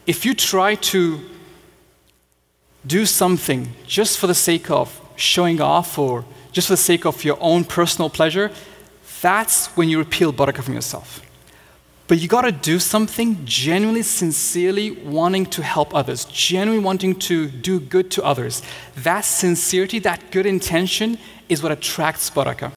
if you try to do something just for the sake of showing off or just for the sake of your own personal pleasure, that's when you repeal barakah from yourself. But you got to do something genuinely, sincerely wanting to help others, genuinely wanting to do good to others. That sincerity, that good intention is what attracts barakah.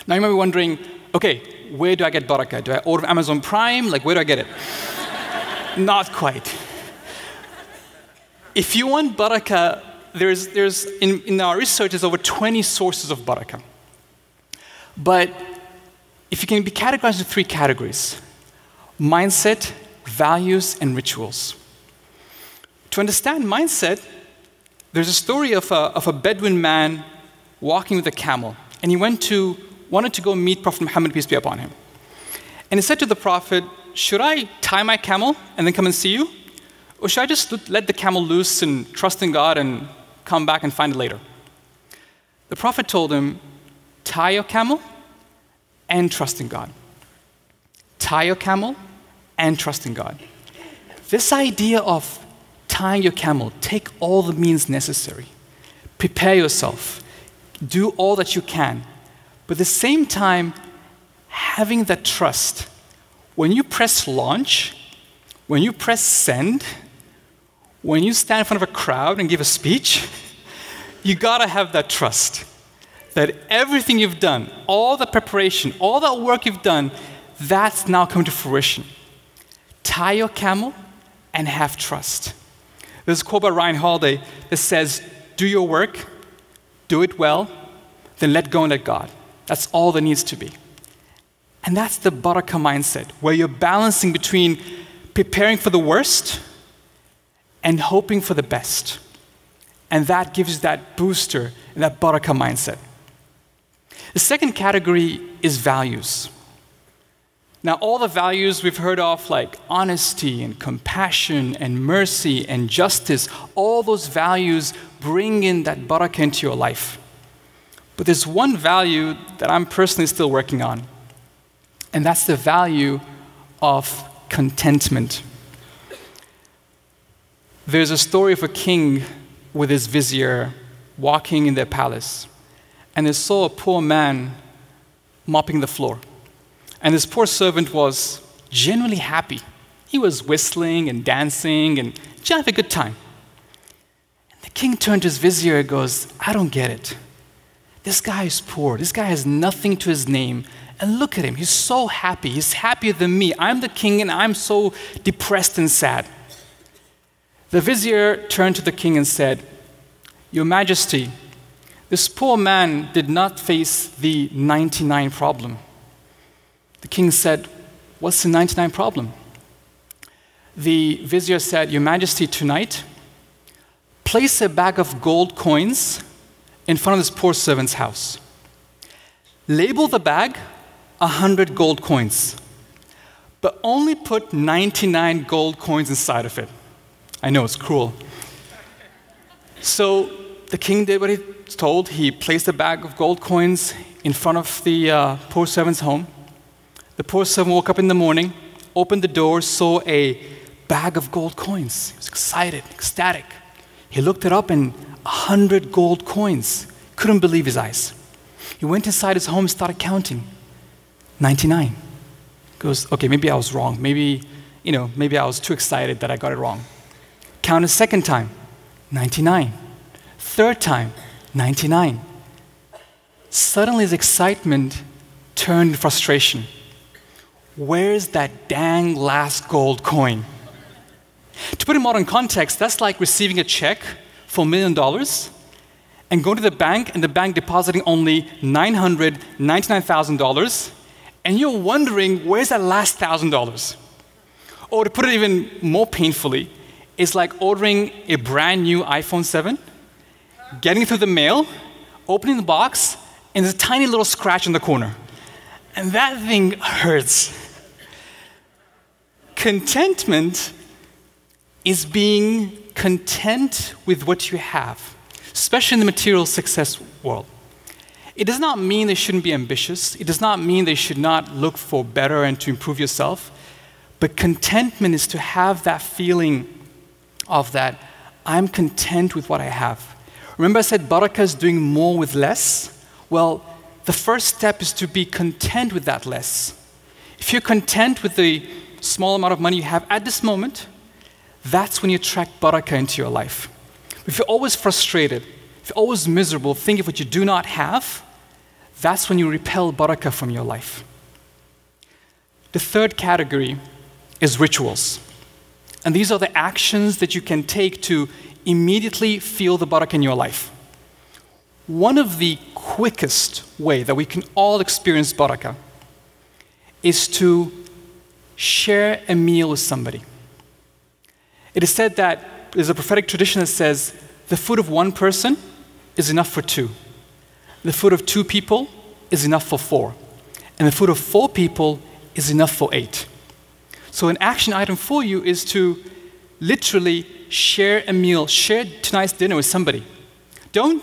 Now you might be wondering, okay, where do I get barakah? Do I order Amazon Prime? Like, where do I get it? Not quite. If you want barakah, in our research, there's over 20 sources of barakah. But if you can be categorized into 3 categories: mindset, values, and rituals. To understand mindset, there's a story of a Bedouin man walking with a camel, and he wanted to go meet Prophet Muhammad, peace be upon him. And he said to the Prophet, should I tie my camel and then come and see you? Or should I just let the camel loose and trust in God and come back and find it later? The Prophet told him, tie your camel and trust in God. Tie your camel and trust in God. This idea of tying your camel, take all the means necessary. Prepare yourself. Do all that you can. But at the same time, having that trust. When you press launch, when you press send, when you stand in front of a crowd and give a speech, you gotta have that trust. That everything you've done, all the preparation, all that work you've done, that's now coming to fruition. Tie your camel and have trust. There's a quote by Ryan Holiday that says, do your work, do it well, then let go and let God. That's all there needs to be. And that's the barakah mindset, where you're balancing between preparing for the worst and hoping for the best. And that gives you that booster and that barakah mindset. The second category is values. Now, all the values we've heard of, like honesty and compassion and mercy and justice, all those values bring in that barakah into your life. But there's one value that I'm personally still working on, and that's the value of contentment. There's a story of a king with his vizier walking in their palace, and they saw a poor man mopping the floor. And this poor servant was genuinely happy. He was whistling and dancing and just having a good time. And the king turned to his vizier and goes, I don't get it. This guy is poor. This guy has nothing to his name. And look at him. He's so happy. He's happier than me. I'm the king and I'm so depressed and sad. The vizier turned to the king and said, Your Majesty, this poor man did not face the 99 problem. The king said, What's the 99 problem? The vizier said, Your Majesty, tonight, place a bag of gold coins in front of this poor servant's house. Label the bag 100 gold coins, but only put 99 gold coins inside of it. I know, it's cruel. So the king did what he was told. He placed a bag of gold coins in front of the poor servant's home. The poor servant woke up in the morning, opened the door, saw a bag of gold coins. He was excited, ecstatic. He looked it up and 100 gold coins. Couldn't believe his eyes. He went inside his home and started counting. 99. He goes, okay, maybe I was wrong. Maybe I was too excited that I got it wrong. Count a second time. 99. Third time. 99. Suddenly his excitement turned into frustration. Where's that dang last gold coin? To put it in modern context, that's like receiving a check for $1 million and going to the bank and the bank depositing only $999,000, and you're wondering, where's that last $1,000? Or to put it even more painfully, it's like ordering a brand new iPhone 7, getting it through the mail, opening the box, and there's a tiny little scratch in the corner. And that thing hurts. Contentment is being content with what you have, especially in the material success world. It does not mean they shouldn't be ambitious. It does not mean they should not look for better and to improve yourself. But contentment is to have that feeling of that I'm content with what I have. Remember I said barakah is doing more with less? Well, the first step is to be content with that less. If you're content with the small amount of money you have at this moment, that's when you attract barakah into your life. If you're always frustrated, if you're always miserable, thinking of what you do not have, that's when you repel barakah from your life. The third category is rituals. And these are the actions that you can take to immediately feel the barakah in your life. One of the quickest way that we can all experience barakah is to share a meal with somebody. It is said that there's a prophetic tradition that says the food of one person is enough for two. The food of two people is enough for four. And the food of four people is enough for 8. So an action item for you is to literally share a meal, share tonight's dinner with somebody. Don't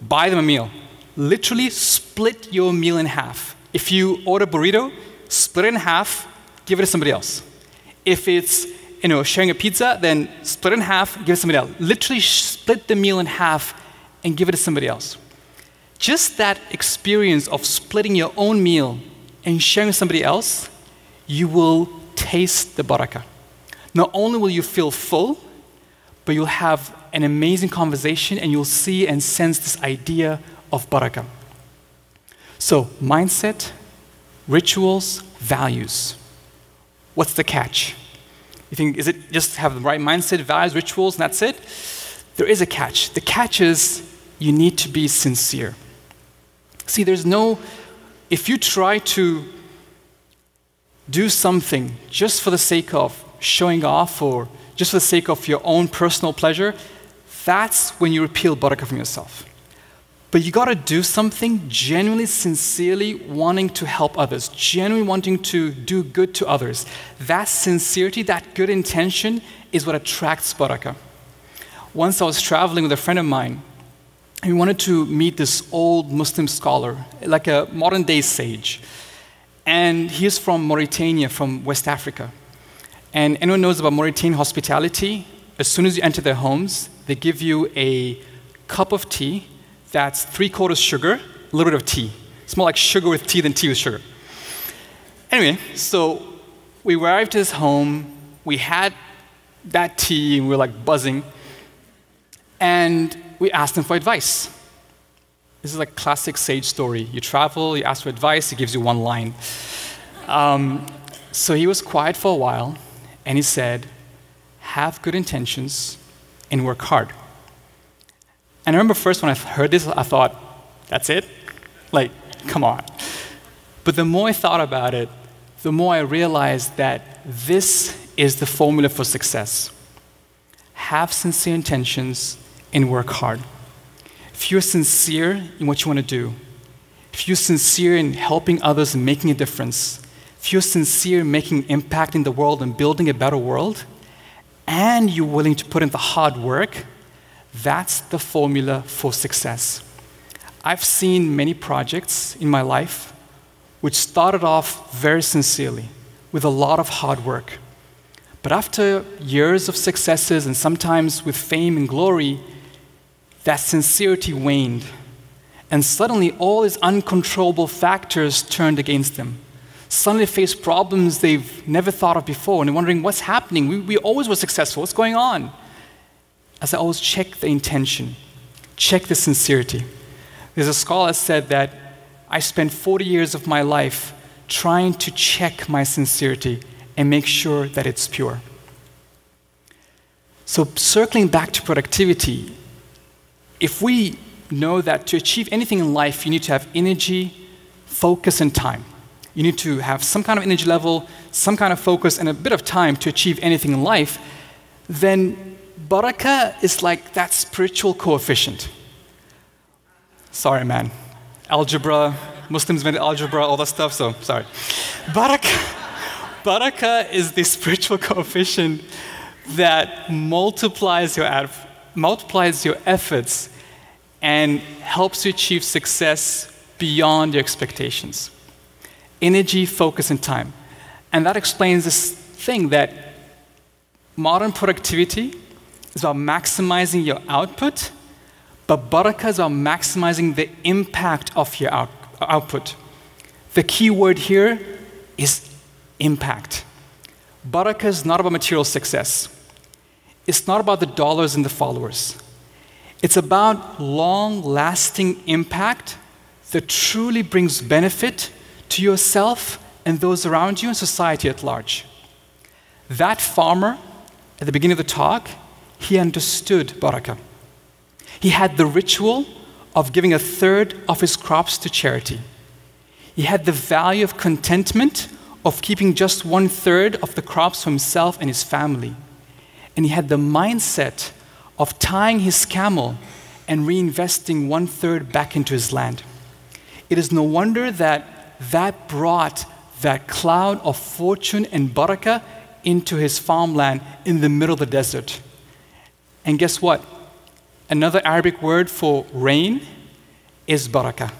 buy them a meal. Literally split your meal in half. If you order burrito, split it in half, give it to somebody else. If it's sharing a pizza, then split it in half, give it to somebody else. Literally split the meal in half and give it to somebody else. Just that experience of splitting your own meal and sharing with somebody else, you will taste the barakah. Not only will you feel full, but you'll have an amazing conversation and you'll see and sense this idea of barakah. So, mindset, rituals, values. What's the catch? You think, is it just have the right mindset, values, rituals, and that's it? There is a catch. The catch is you need to be sincere. See, if you try to do something just for the sake of showing off or just for the sake of your own personal pleasure, that's when you repeal barakah from yourself. But you got to do something genuinely, sincerely wanting to help others, genuinely wanting to do good to others. That sincerity, that good intention is what attracts barakah. Once I was traveling with a friend of mine, and we wanted to meet this old Muslim scholar, like a modern day sage. And he is from Mauritania, from West Africa. And anyone knows about Mauritanian hospitality? As soon as you enter their homes, they give you a cup of tea that's 3/4 sugar, a little bit of tea. It's more like sugar with tea than tea with sugar. Anyway, so we arrived at his home, we had that tea, and we were like buzzing. And we asked him for advice. This is like a classic sage story. You travel, you ask for advice, he gives you one line. So he was quiet for a while, and he said, have good intentions and work hard. And I remember first when I heard this, I thought, that's it? Like, come on. But the more I thought about it, the more I realized that this is the formula for success. Have sincere intentions and work hard. If you're sincere in what you want to do, if you're sincere in helping others and making a difference, if you're sincere in making impact in the world and building a better world, and you're willing to put in the hard work, that's the formula for success. I've seen many projects in my life which started off very sincerely with a lot of hard work. But after years of successes and sometimes with fame and glory, that sincerity waned. And suddenly all these uncontrollable factors turned against them. Suddenly they faced problems they've never thought of before and they're wondering what's happening. We always were successful. What's going on? As I always check the intention, check the sincerity. There's a scholar that said that I spent 40 years of my life trying to check my sincerity and make sure that it's pure. So circling back to productivity, if we know that to achieve anything in life, you need to have energy, focus, and time. You need to have some kind of energy level, some kind of focus, and a bit of time to achieve anything in life, then barakah is like that spiritual coefficient. Sorry, man. Algebra, Muslims invented algebra, all that stuff, so sorry. Barakah is the spiritual coefficient that multiplies your efforts and helps you achieve success beyond your expectations. Energy, focus, and time. And that explains this thing that modern productivity is about maximizing your output, but barakah is about maximizing the impact of your output. The key word here is impact. Barakah is not about material success. It's not about the dollars and the followers. It's about long-lasting impact that truly brings benefit to yourself and those around you and society at large. That farmer, at the beginning of the talk, he understood barakah. He had the ritual of giving a third of his crops to charity. He had the value of contentment of keeping just 1/3 of the crops for himself and his family. And he had the mindset of tying his camel and reinvesting 1/3 back into his land. It is no wonder that brought that cloud of fortune and barakah into his farmland in the middle of the desert. And guess what? Another Arabic word for rain is barakah.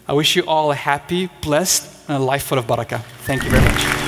I wish you all a happy, blessed, and a life full of barakah. Thank you very much.